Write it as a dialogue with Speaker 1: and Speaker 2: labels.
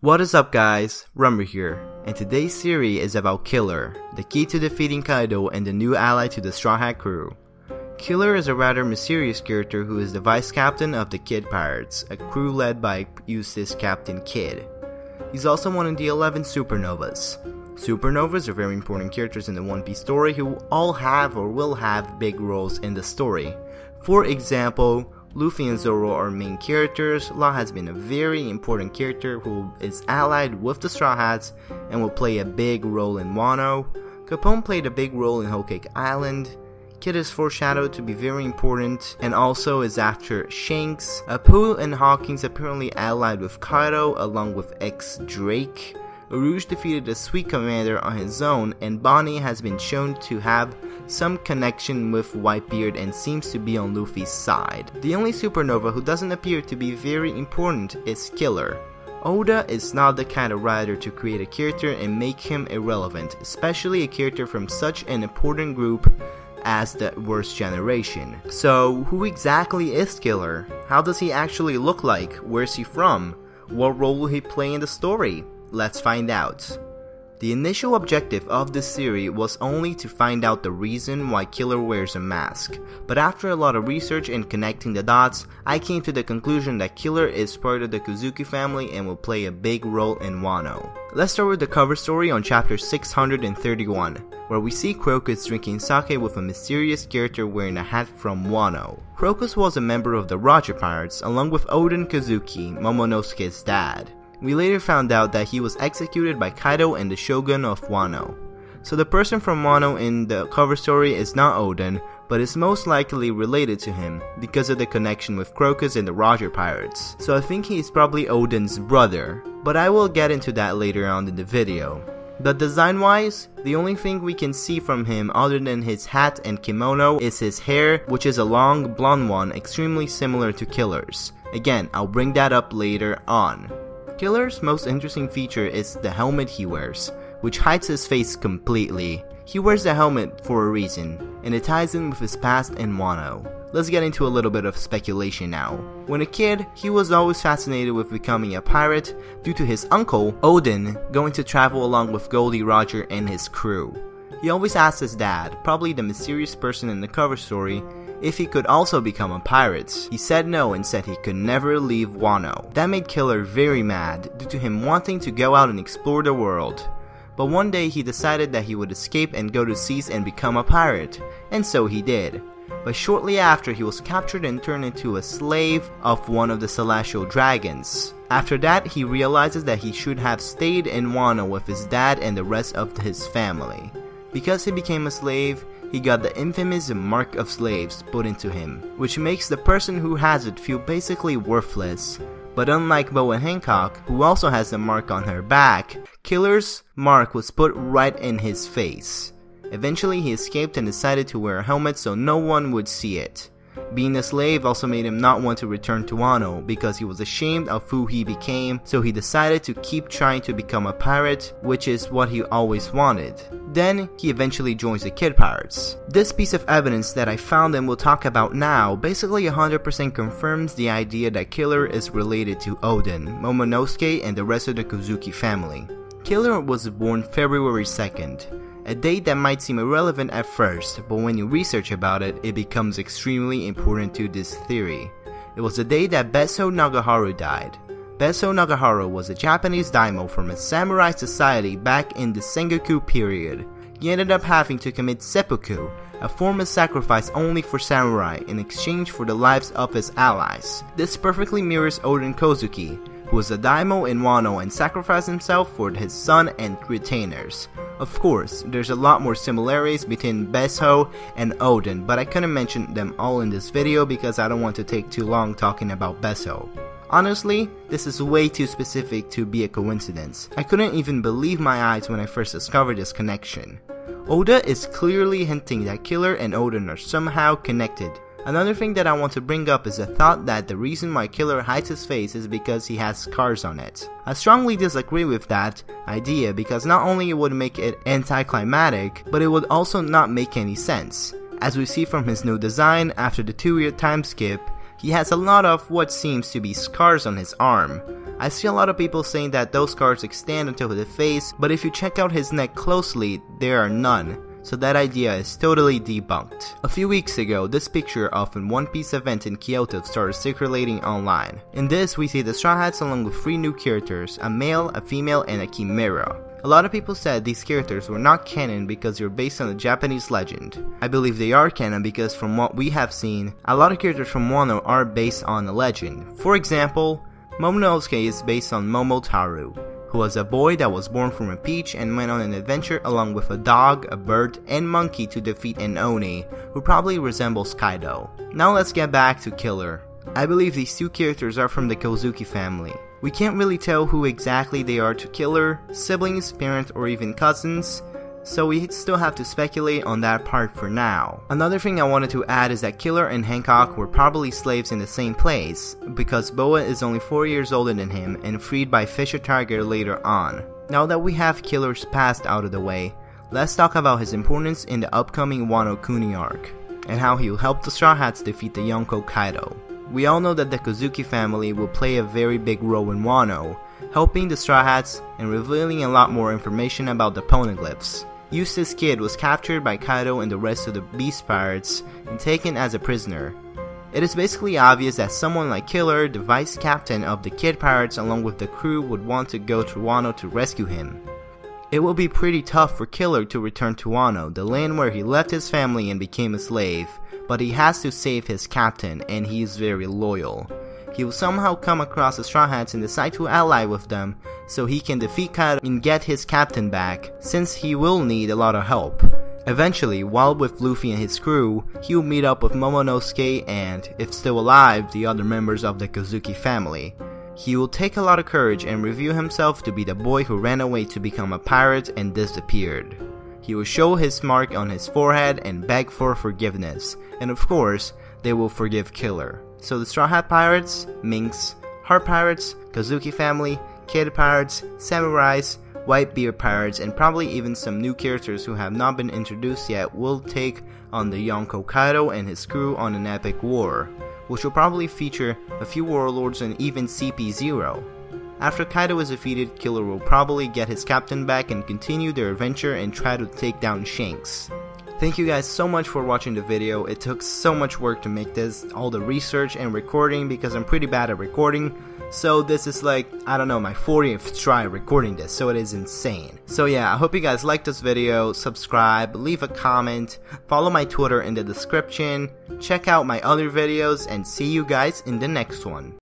Speaker 1: What is up guys, Rumbar here, and today's series is about Killer, the key to defeating Kaido and the new ally to the Straw Hat crew. Killer is a rather mysterious character who is the vice captain of the Kid Pirates, a crew led by Eustace Captain Kidd. He's also one of the 11 Supernovas. Supernovas are very important characters in the One Piece story who all have or will have big roles in the story. For example, Luffy and Zoro are main characters. Law has been a very important character who is allied with the Straw Hats and will play a big role in Wano. Capone played a big role in Whole Cake Island. Kid is foreshadowed to be very important and also is after Shanks. Apu and Hawkins apparently allied with Kaido along with ex-Drake. Rouge defeated the Sweet Commander on his own, and Bonnie has been shown to have some connection with Whitebeard and seems to be on Luffy's side. The only supernova who doesn't appear to be very important is Killer. Oda is not the kind of writer to create a character and make him irrelevant, especially a character from such an important group as the Worst Generation. So who exactly is Killer? How does he actually look like? Where's he from? What role will he play in the story? Let's find out. The initial objective of this series was only to find out the reason why Killer wears a mask, but after a lot of research and connecting the dots, I came to the conclusion that Killer is part of the Kozuki family and will play a big role in Wano. Let's start with the cover story on chapter 631, where we see Crocus drinking sake with a mysterious character wearing a hat from Wano. Crocus was a member of the Roger Pirates along with Oden Kozuki, Momonosuke's dad. We later found out that he was executed by Kaido and the Shogun of Wano. So the person from Wano in the cover story is not Oden, but is most likely related to him because of the connection with Crocus and the Roger Pirates. So I think he is probably Oden's brother, but I will get into that later on in the video. But design wise, the only thing we can see from him other than his hat and kimono is his hair, which is a long blonde one extremely similar to Killer's. Again, I'll bring that up later on. Killer's most interesting feature is the helmet he wears, which hides his face completely. He wears the helmet for a reason, and it ties in with his past in Wano. Let's get into a little bit of speculation now. When a kid, he was always fascinated with becoming a pirate due to his uncle, Oden, going to travel along with Goldie Roger and his crew. He always asked his dad, probably the mysterious person in the cover story, if he could also become a pirate. He said no and said he could never leave Wano. That made Killer very mad due to him wanting to go out and explore the world. But one day he decided that he would escape and go to seas and become a pirate, and so he did. But shortly after, he was captured and turned into a slave of one of the celestial dragons. After that, he realizes that he should have stayed in Wano with his dad and the rest of his family. Because he became a slave, he got the infamous Mark of Slaves put into him, which makes the person who has it feel basically worthless. But unlike Boa Hancock, who also has the mark on her back, Killer's mark was put right in his face. Eventually he escaped and decided to wear a helmet so no one would see it. Being a slave also made him not want to return to Wano because he was ashamed of who he became, so he decided to keep trying to become a pirate, which is what he always wanted. Then, he eventually joins the Kid Pirates. This piece of evidence that I found and will talk about now basically 100% confirms the idea that Killer is related to Oden, Momonosuke, and the rest of the Kozuki family. Killer was born February 2nd. A date that might seem irrelevant at first, but when you research about it, it becomes extremely important to this theory. It was the day that Besso Nagaharu died. Besso Nagaharu was a Japanese daimyo from a samurai society back in the Sengoku period. He ended up having to commit seppuku, a form of sacrifice only for samurai in exchange for the lives of his allies. This perfectly mirrors Oden Kozuki, who was a daimyo in Wano and sacrificed himself for his son and retainers. Of course, there's a lot more similarities between Besso and Oden, but I couldn't mention them all in this video because I don't want to take too long talking about Besso. Honestly, this is way too specific to be a coincidence. I couldn't even believe my eyes when I first discovered this connection. Oda is clearly hinting that Killer and Oden are somehow connected. Another thing that I want to bring up is the thought that the reason why Killer hides his face is because he has scars on it. I strongly disagree with that idea because not only it would make it anticlimactic, but it would also not make any sense. As we see from his new design, after the 2-year time skip, he has a lot of what seems to be scars on his arm. I see a lot of people saying that those scars extend until the face, but if you check out his neck closely, there are none. So that idea is totally debunked. A few weeks ago, this picture of an One Piece event in Kyoto started circulating online. In this, we see the Straw Hats along with 3 new characters, a male, a female, and a chimera. A lot of people said these characters were not canon because they were based on a Japanese legend. I believe they are canon because from what we have seen, a lot of characters from Wano are based on a legend. For example, Momonosuke is based on Momotaru, who was a boy that was born from a peach and went on an adventure along with a dog, a bird, and monkey to defeat an Oni, who probably resembles Kaido. Now let's get back to Killer. I believe these 2 characters are from the Kozuki family. We can't really tell who exactly they are to Killer, siblings, parents, or even cousins, so we still have to speculate on that part for now. Another thing I wanted to add is that Killer and Hancock were probably slaves in the same place, because Boa is only 4 years older than him and freed by Fisher Tiger later on. Now that we have Killer's past out of the way, let's talk about his importance in the upcoming Wano Kuni arc, and how he will help the Straw Hats defeat the Yonko Kaido. We all know that the Kozuki family will play a very big role in Wano, helping the Straw Hats and revealing a lot more information about the poneglyphs. Eustace Kid was captured by Kaido and the rest of the Beast Pirates and taken as a prisoner. It is basically obvious that someone like Killer, the vice captain of the Kid Pirates along with the crew, would want to go to Wano to rescue him. It will be pretty tough for Killer to return to Wano, the land where he left his family and became a slave, but he has to save his captain and he is very loyal. He will somehow come across the Straw Hats and decide to ally with them so he can defeat Kaido and get his captain back, since he will need a lot of help. Eventually, while with Luffy and his crew, he will meet up with Momonosuke and, if still alive, the other members of the Kozuki family. He will take a lot of courage and reveal himself to be the boy who ran away to become a pirate and disappeared. He will show his mark on his forehead and beg for forgiveness, and of course, they will forgive Killer. So the Straw Hat Pirates, Minks, Heart Pirates, Kozuki family, Kid Pirates, Samurais, Whitebeard Pirates, and probably even some new characters who have not been introduced yet will take on the Yonko Kaido and his crew on an epic war, which will probably feature a few warlords and even CP0. After Kaido is defeated, Killer will probably get his captain back and continue their adventure and try to take down Shanks. Thank you guys so much for watching the video. It took so much work to make this, all the research and recording, because I'm pretty bad at recording. So this is like, I don't know, my 40th try recording this, so it is insane. So yeah, I hope you guys liked this video. Subscribe, leave a comment, follow my Twitter in the description, check out my other videos, and see you guys in the next one.